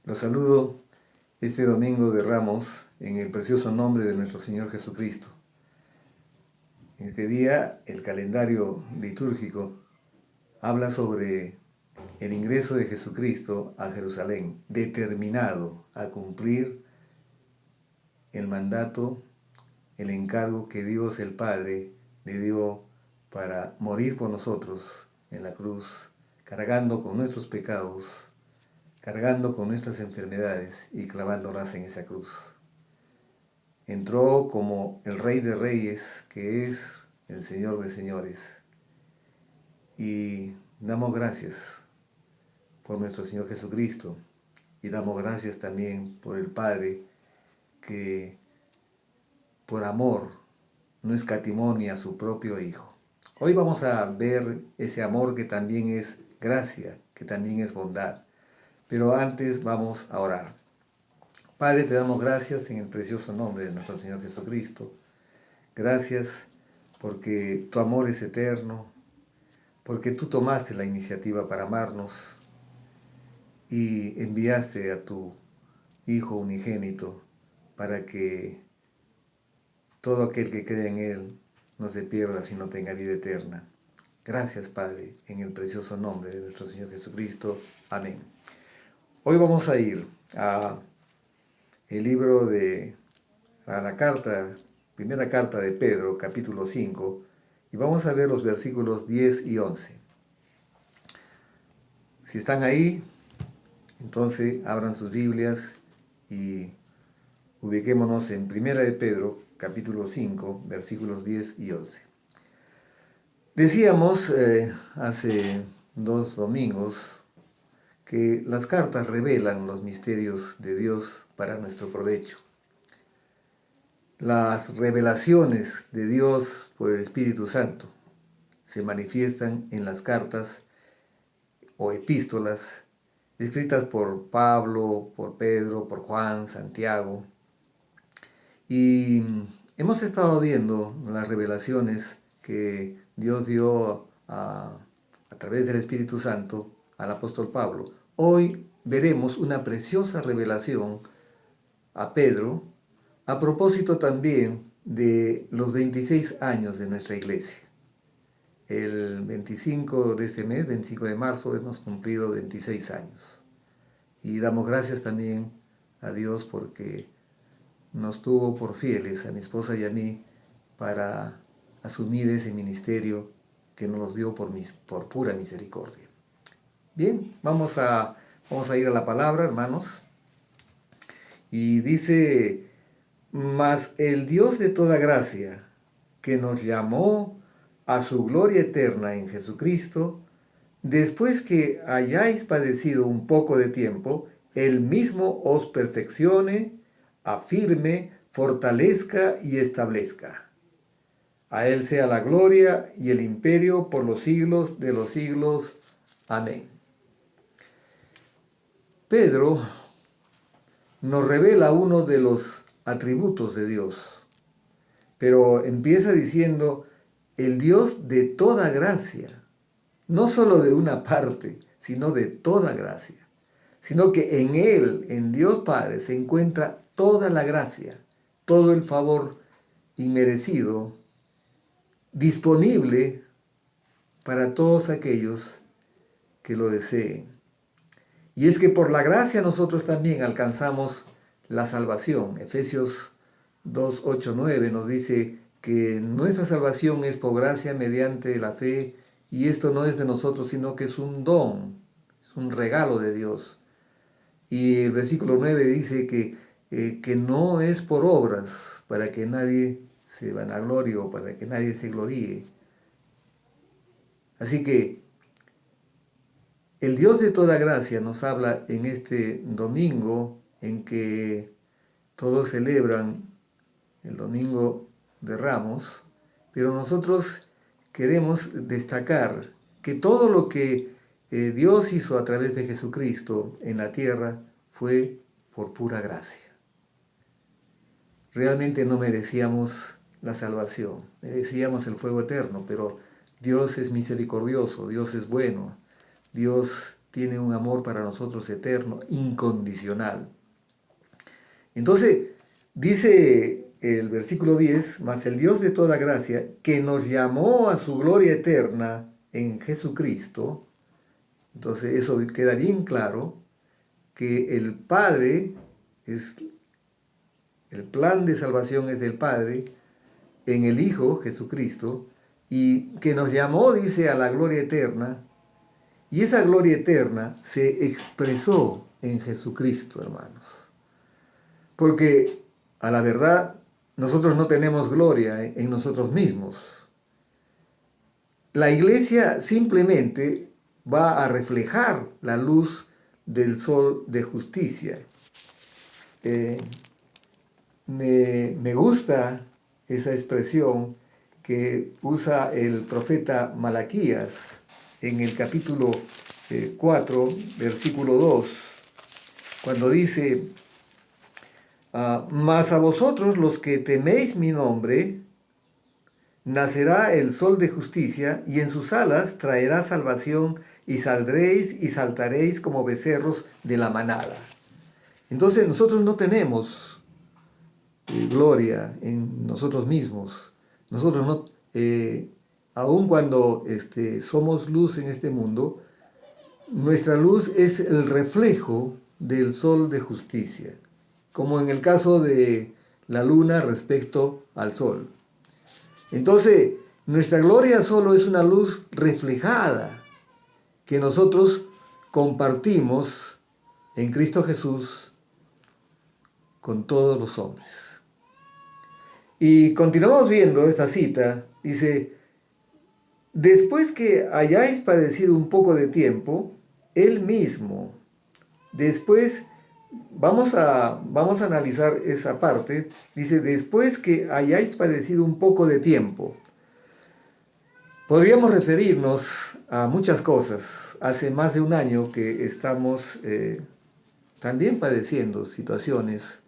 Los saludo este domingo de Ramos en el precioso nombre de nuestro Señor Jesucristo. Este día el calendario litúrgico habla sobre el ingreso de Jesucristo a Jerusalén, determinado a cumplir el mandato, el encargo que Dios el Padre le dio para morir por nosotros en la cruz, cargando con nuestros pecados, cargando con nuestras enfermedades y clavándolas en esa cruz. Entró como el Rey de Reyes, que es el Señor de Señores. Y damos gracias por nuestro Señor Jesucristo. Y damos gracias también por el Padre, que por amor no escatimó ni a su propio Hijo. Hoy vamos a ver ese amor que también es gracia, que también es bondad. Pero antes vamos a orar. Padre, te damos gracias en el precioso nombre de nuestro Señor Jesucristo. Gracias porque tu amor es eterno, porque tú tomaste la iniciativa para amarnos y enviaste a tu Hijo unigénito para que todo aquel que cree en Él no se pierda, sino tenga vida eterna. Gracias, Padre, en el precioso nombre de nuestro Señor Jesucristo. Amén. Hoy vamos a ir a el libro a la primera carta de Pedro, capítulo 5, y vamos a ver los versículos 10 y 11. Si están ahí, entonces abran sus Biblias y ubiquémonos en primera de Pedro, capítulo 5, versículos 10 y 11. Decíamos hace 2 domingos que las cartas revelan los misterios de Dios para nuestro provecho. Las revelaciones de Dios por el Espíritu Santo se manifiestan en las cartas o epístolas escritas por Pablo, por Pedro, por Juan, Santiago. Y hemos estado viendo las revelaciones que Dios dio a través del Espíritu Santo al apóstol Pablo. Hoy veremos una preciosa revelación a Pedro, a propósito también de los 26 años de nuestra iglesia. El 25 de este mes, 25 de marzo, hemos cumplido 26 años. Y damos gracias también a Dios porque nos tuvo por fieles, a mi esposa y a mí, para asumir ese ministerio que nos los dio por pura misericordia. Bien, vamos a ir a la palabra, hermanos. Y dice: mas el Dios de toda gracia, que nos llamó a su gloria eterna en Jesucristo, después que hayáis padecido un poco de tiempo, Él mismo os perfeccione, afirme, fortalezca y establezca. A Él sea la gloria y el imperio por los siglos de los siglos. Amén. Pedro nos revela uno de los atributos de Dios, pero empieza diciendo el Dios de toda gracia, no solo de una parte, sino de toda gracia, sino que en Él, en Dios Padre, se encuentra toda la gracia, todo el favor inmerecido, disponible para todos aquellos que lo deseen. Y es que por la gracia nosotros también alcanzamos la salvación. Efesios 2, 8, 9 nos dice que nuestra salvación es por gracia mediante la fe, y esto no es de nosotros, sino que es un don, es un regalo de Dios. Y el versículo 9 dice que no es por obras, para que nadie se vanaglorie o para que nadie se gloríe. Así que el Dios de toda gracia nos habla en este domingo en que todos celebran el Domingo de Ramos, pero nosotros queremos destacar que todo lo que Dios hizo a través de Jesucristo en la tierra fue por pura gracia. Realmente no merecíamos la salvación, merecíamos el fuego eterno, pero Dios es misericordioso, Dios es bueno, Dios tiene un amor para nosotros eterno, incondicional. Entonces, dice el versículo 10, mas el Dios de toda gracia, que nos llamó a su gloria eterna en Jesucristo. Entonces, eso queda bien claro, que el Padre el plan de salvación es del Padre en el Hijo Jesucristo, y que nos llamó, dice, a la gloria eterna, y esa gloria eterna se expresó en Jesucristo, hermanos. Porque a la verdad nosotros no tenemos gloria en nosotros mismos. La iglesia simplemente va a reflejar la luz del sol de justicia. Me gusta esa expresión que usa el profeta Malaquías en el capítulo 4, versículo 2, cuando dice: mas a vosotros los que teméis mi nombre, nacerá el sol de justicia, y en sus alas traerá salvación, y saldréis y saltaréis como becerros de la manada. Entonces nosotros no tenemos gloria en nosotros mismos. Nosotros no, aun cuando somos luz en este mundo, nuestra luz es el reflejo del sol de justicia, como en el caso de la luna respecto al sol. Entonces, nuestra gloria solo es una luz reflejada que nosotros compartimos en Cristo Jesús con todos los hombres. Y continuamos viendo esta cita, dice: después que hayáis padecido un poco de tiempo, Él mismo, después, vamos a analizar esa parte, dice: después que hayáis padecido un poco de tiempo. Podríamos referirnos a muchas cosas. Hace más de un año que estamos también padeciendo situaciones,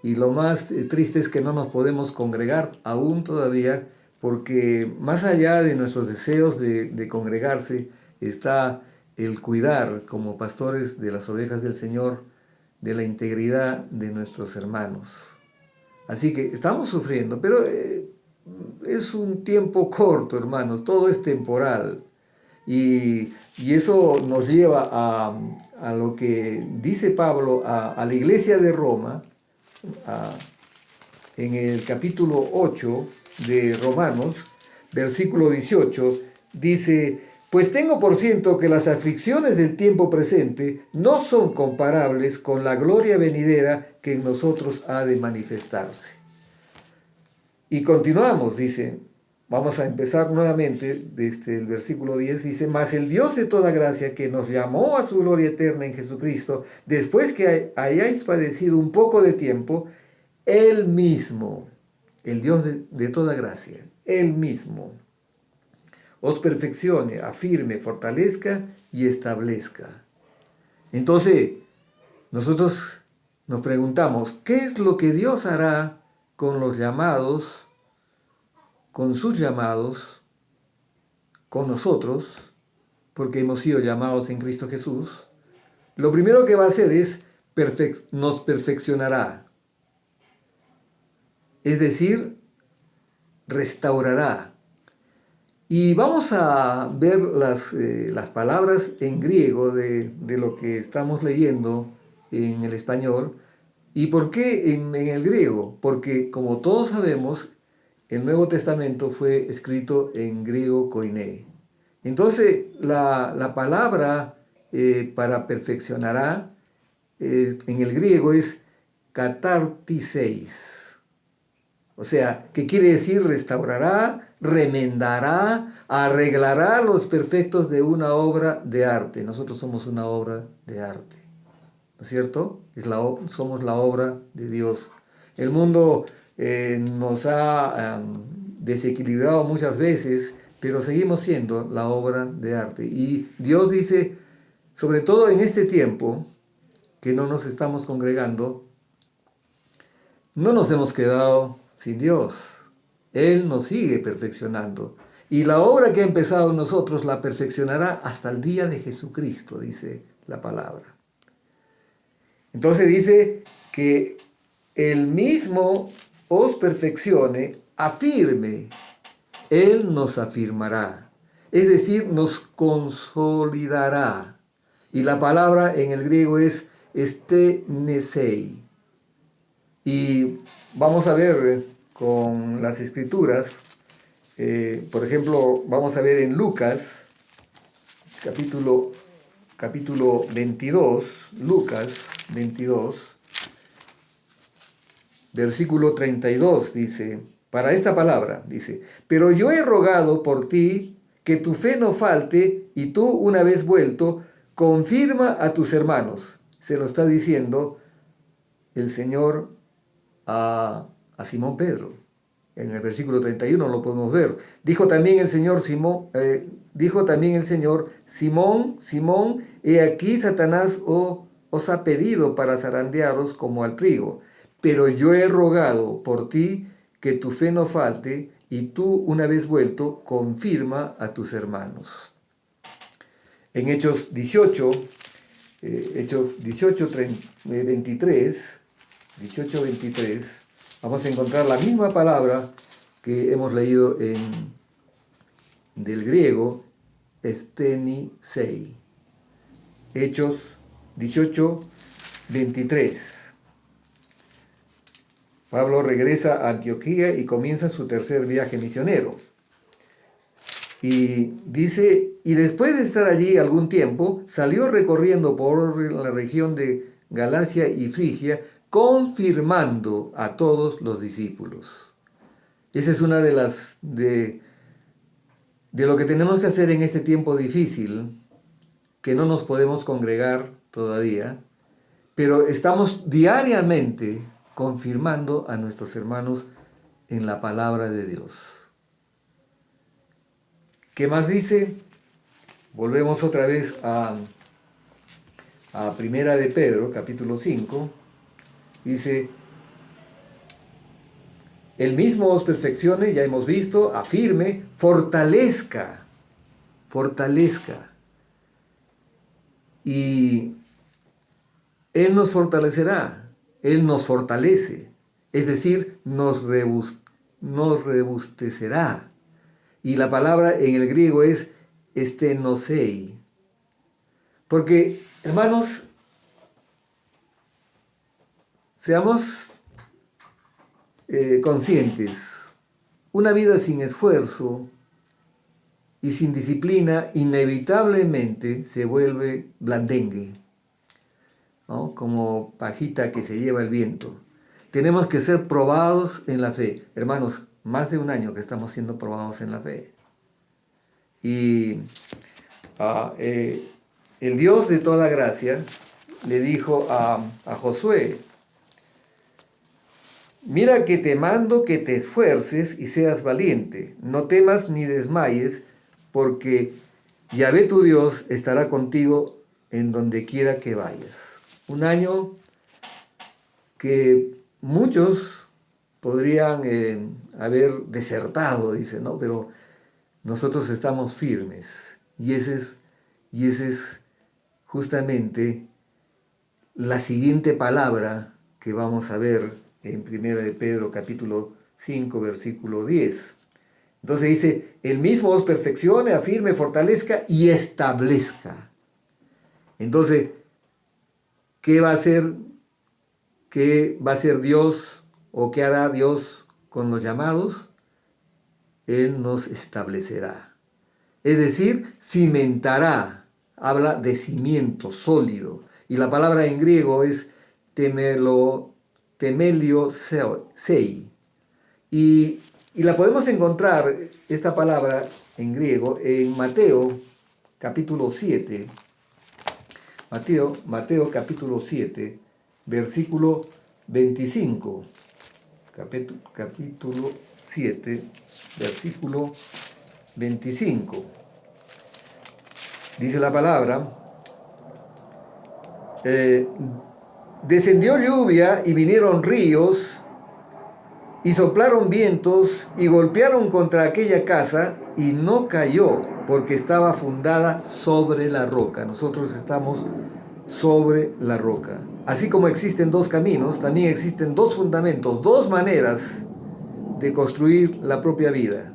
y lo más triste es que no nos podemos congregar aún todavía, porque más allá de nuestros deseos de congregarse está el cuidar como pastores de las ovejas del Señor de la integridad de nuestros hermanos. Así que estamos sufriendo, pero es un tiempo corto, hermanos, todo es temporal. Y eso nos lleva a lo que dice Pablo a la iglesia de Roma, en el capítulo 8 de Romanos, versículo 18, dice: pues tengo por cierto que las aflicciones del tiempo presente no son comparables con la gloria venidera que en nosotros ha de manifestarse. Y continuamos, dice, vamos a empezar nuevamente desde el versículo 10, dice: mas el Dios de toda gracia, que nos llamó a su gloria eterna en Jesucristo, después que hayáis padecido un poco de tiempo, Él mismo, el Dios de toda gracia, Él mismo, os perfeccione, afirme, fortalezca y establezca. Entonces, nosotros nos preguntamos, ¿qué es lo que Dios hará con los llamados, con sus llamados, con nosotros, porque hemos sido llamados en Cristo Jesús? Lo primero que va a hacer es nos perfeccionará, es decir, restaurará. Y vamos a ver las palabras en griego de lo que estamos leyendo en el español. ¿Y por qué en el griego? Porque, como todos sabemos, el Nuevo Testamento fue escrito en griego koiné. Entonces, la palabra para perfeccionará en el griego es katartiseis. O sea, ¿qué quiere decir? Restaurará, remendará, arreglará los perfectos de una obra de arte. Nosotros somos una obra de arte, ¿no es cierto? Somos la obra de Dios. El mundo nos ha desequilibrado muchas veces, pero seguimos siendo la obra de arte. Y Dios dice, sobre todo en este tiempo que no nos estamos congregando, no nos hemos quedado sin Dios. Él nos sigue perfeccionando. Y la obra que ha empezado en nosotros la perfeccionará hasta el día de Jesucristo, dice la palabra. Entonces dice que el mismo os perfeccione, afirme, Él nos afirmará, es decir, nos consolidará. Y la palabra en el griego es estenesei. Y vamos a ver con las escrituras, por ejemplo, vamos a ver en Lucas, capítulo 22, Lucas 22, versículo 32, dice, para esta palabra, dice, pero yo he rogado por ti que tu fe no falte y tú, una vez vuelto, confirma a tus hermanos. Se lo está diciendo el Señor a Simón Pedro. En el versículo 31 lo podemos ver. Dijo también el Señor Simón, Simón, he aquí Satanás os ha pedido para zarandearos como al trigo, pero yo he rogado por ti que tu fe no falte, y tú, una vez vuelto, confirma a tus hermanos. En Hechos 18, 23, vamos a encontrar la misma palabra que hemos leído del griego, estenisei. Hechos 18, 23. Pablo regresa a Antioquía y comienza su tercer viaje misionero. Y dice, y después de estar allí algún tiempo, salió recorriendo por la región de Galacia y Frigia, confirmando a todos los discípulos. Esa es una de lo que tenemos que hacer en este tiempo difícil, que no nos podemos congregar todavía, pero estamos diariamente confirmando a nuestros hermanos en la palabra de Dios. ¿Qué más dice? Volvemos otra vez a Primera de Pedro, capítulo 5. Dice, el mismo os perfeccione, ya hemos visto, afirme, fortalezca. Y Él nos fortalecerá, Él nos fortalece, es decir, nos robustecerá. Y la palabra en el griego es estenosei. Porque, hermanos, seamos conscientes, una vida sin esfuerzo y sin disciplina inevitablemente se vuelve blandengue, ¿no? Como pajita que se lleva el viento. Tenemos que ser probados en la fe. Hermanos, más de un año que estamos siendo probados en la fe. Y el Dios de toda gracia le dijo a Josué, mira que te mando que te esfuerces y seas valiente, no temas ni desmayes, porque Yahvé tu Dios estará contigo en donde quiera que vayas. Un año que muchos podrían haber desertado, dice, ¿no? Pero nosotros estamos firmes. Y ese es justamente la siguiente palabra que vamos a ver en 1 de Pedro capítulo 5, versículo 10. Entonces dice, el mismo os perfeccione, afirme, fortalezca y establezca. Entonces, ¿qué va a hacer Dios o qué hará Dios con los llamados? Él nos establecerá. Es decir, cimentará. Habla de cimiento sólido. Y la palabra en griego es temelio sei. Y la podemos encontrar, esta palabra en griego, en Mateo capítulo 7. Mateo capítulo 7, versículo 25. Capítulo 7, versículo 25. Dice la palabra, descendió lluvia y vinieron ríos y soplaron vientos y golpearon contra aquella casa y no cayó, porque estaba fundada sobre la roca. Nosotros estamos sobre la roca. Así como existen dos caminos, también existen dos fundamentos, dos maneras de construir la propia vida.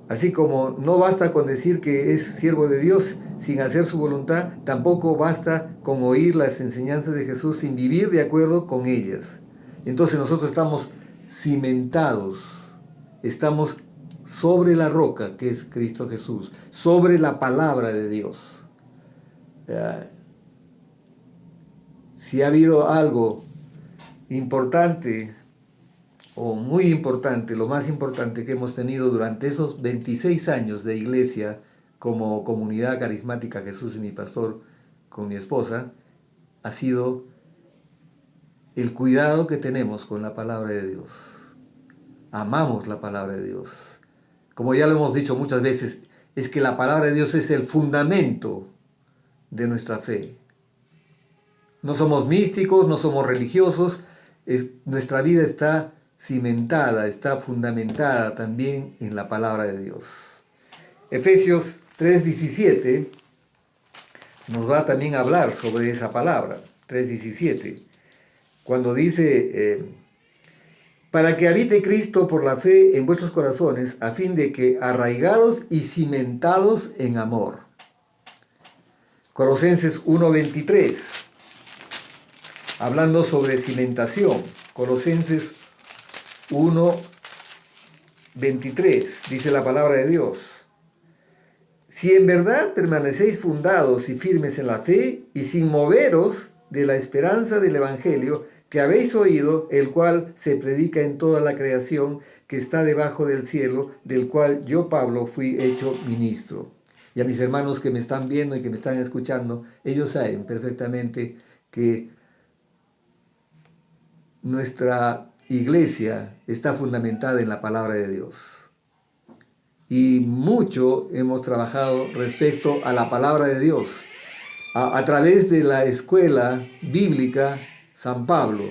Así como no basta con decir que es siervo de Dios sin hacer su voluntad, tampoco basta con oír las enseñanzas de Jesús sin vivir de acuerdo con ellas. Entonces nosotros estamos cimentados, estamos sobre la roca que es Cristo Jesús, sobre la palabra de Dios. Si ha habido algo importante o muy importante, lo más importante que hemos tenido durante esos 26 años de iglesia como comunidad carismática Jesús y mi pastor con mi esposa, ha sido el cuidado que tenemos con la palabra de Dios. Amamos la palabra de Dios. Como ya lo hemos dicho muchas veces, es que la palabra de Dios es el fundamento de nuestra fe. No somos místicos, no somos religiosos, nuestra vida está cimentada, está fundamentada también en la palabra de Dios. Efesios 3:17 nos va también a hablar sobre esa palabra, 3:17, cuando dice, para que habite Cristo por la fe en vuestros corazones, a fin de que arraigados y cimentados en amor. Colosenses 1:23, hablando sobre cimentación. Colosenses 1:23, dice la palabra de Dios. Si en verdad permanecéis fundados y firmes en la fe y sin moveros de la esperanza del Evangelio que habéis oído, el cual se predica en toda la creación que está debajo del cielo, del cual yo, Pablo, fui hecho ministro. Y a mis hermanos que me están viendo y que me están escuchando, ellos saben perfectamente que nuestra iglesia está fundamentada en la palabra de Dios. Y mucho hemos trabajado respecto a la palabra de Dios. A través de la escuela bíblica San Pablo,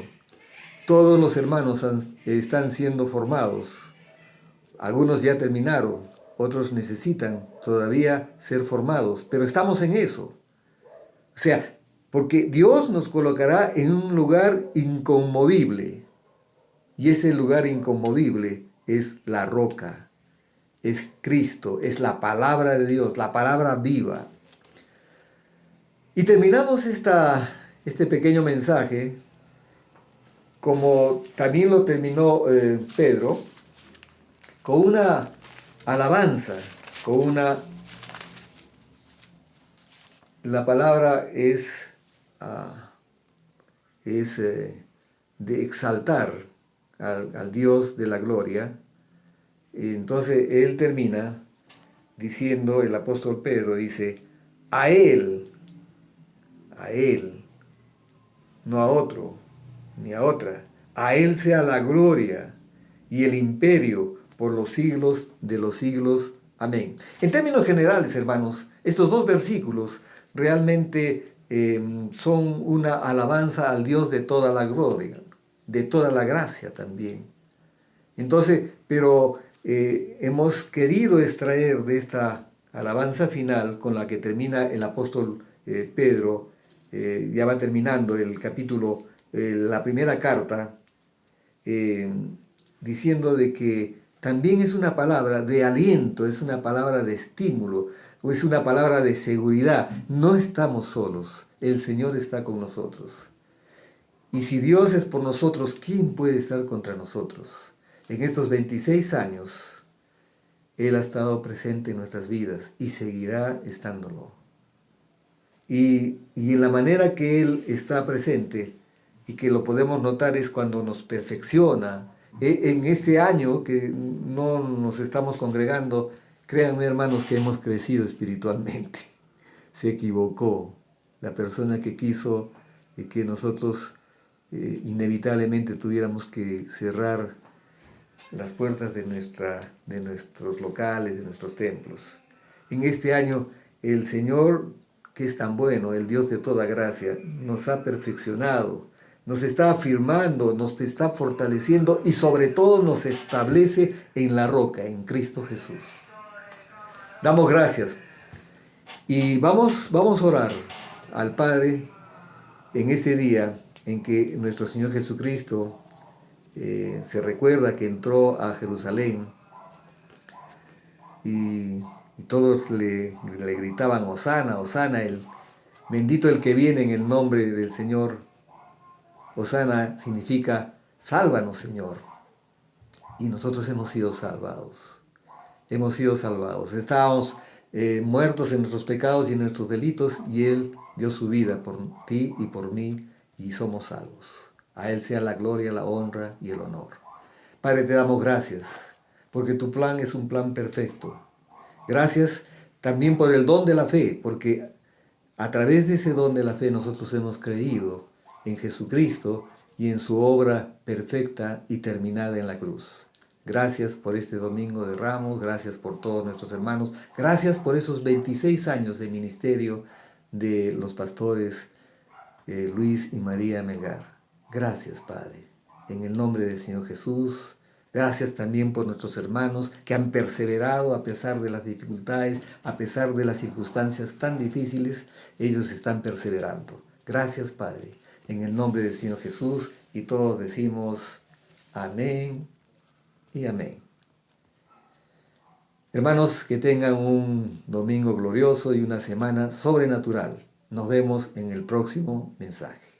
todos los hermanos están siendo formados. Algunos ya terminaron, otros necesitan todavía ser formados, pero estamos en eso. O sea, porque Dios nos colocará en un lugar inconmovible. Y ese lugar inconmovible es la roca, es Cristo, es la palabra de Dios, la palabra viva. Y terminamos este pequeño mensaje, como también lo terminó Pedro, con una alabanza, la palabra es de exaltar al Dios de la gloria. Entonces él termina diciendo, el apóstol Pedro dice, a Él, no a otro, ni a otra, a Él sea la gloria y el imperio por los siglos de los siglos. Amén. En términos generales, hermanos, estos dos versículos realmente son una alabanza al Dios de toda la gloria, de toda la gracia también. Entonces, pero hemos querido extraer de esta alabanza final con la que termina el apóstol Pedro, ya va terminando el capítulo, la primera carta, diciendo de que también es una palabra de aliento, es una palabra de estímulo, o es una palabra de seguridad. No estamos solos, el Señor está con nosotros. Y si Dios es por nosotros, ¿quién puede estar contra nosotros? En estos 26 años, Él ha estado presente en nuestras vidas y seguirá estándolo. Y en la manera que Él está presente, y que lo podemos notar es cuando nos perfecciona. En este año que no nos estamos congregando, créanme hermanos que hemos crecido espiritualmente. Se equivocó la persona que quiso que nosotros inevitablemente tuviéramos que cerrar las puertas de nuestros locales, de nuestros templos. En este año el Señor, que es tan bueno, el Dios de toda gracia, nos ha perfeccionado, nos está afirmando, nos está fortaleciendo y sobre todo nos establece en la roca, en Cristo Jesús. Damos gracias. Y vamos a orar al Padre en este día en que nuestro Señor Jesucristo se recuerda que entró a Jerusalén y todos le gritaban, Hosana, Hosana, bendito el que viene en el nombre del Señor. Hosana significa, sálvanos, Señor. Y nosotros hemos sido salvados. Hemos sido salvados. Estábamos muertos en nuestros pecados y en nuestros delitos y Él dio su vida por ti y por mí y somos salvos. A Él sea la gloria, la honra y el honor. Padre, te damos gracias porque tu plan es un plan perfecto. Gracias también por el don de la fe, porque a través de ese don de la fe nosotros hemos creído en Jesucristo y en su obra perfecta y terminada en la cruz. Gracias por este Domingo de Ramos, gracias por todos nuestros hermanos, gracias por esos 26 años de ministerio de los pastores Luis y María Melgar. Gracias, Padre, en el nombre del Señor Jesús. Gracias también por nuestros hermanos que han perseverado a pesar de las dificultades, a pesar de las circunstancias tan difíciles, ellos están perseverando. Gracias, Padre, en el nombre del Señor Jesús, y todos decimos amén y amén. Hermanos, que tengan un domingo glorioso y una semana sobrenatural. Nos vemos en el próximo mensaje.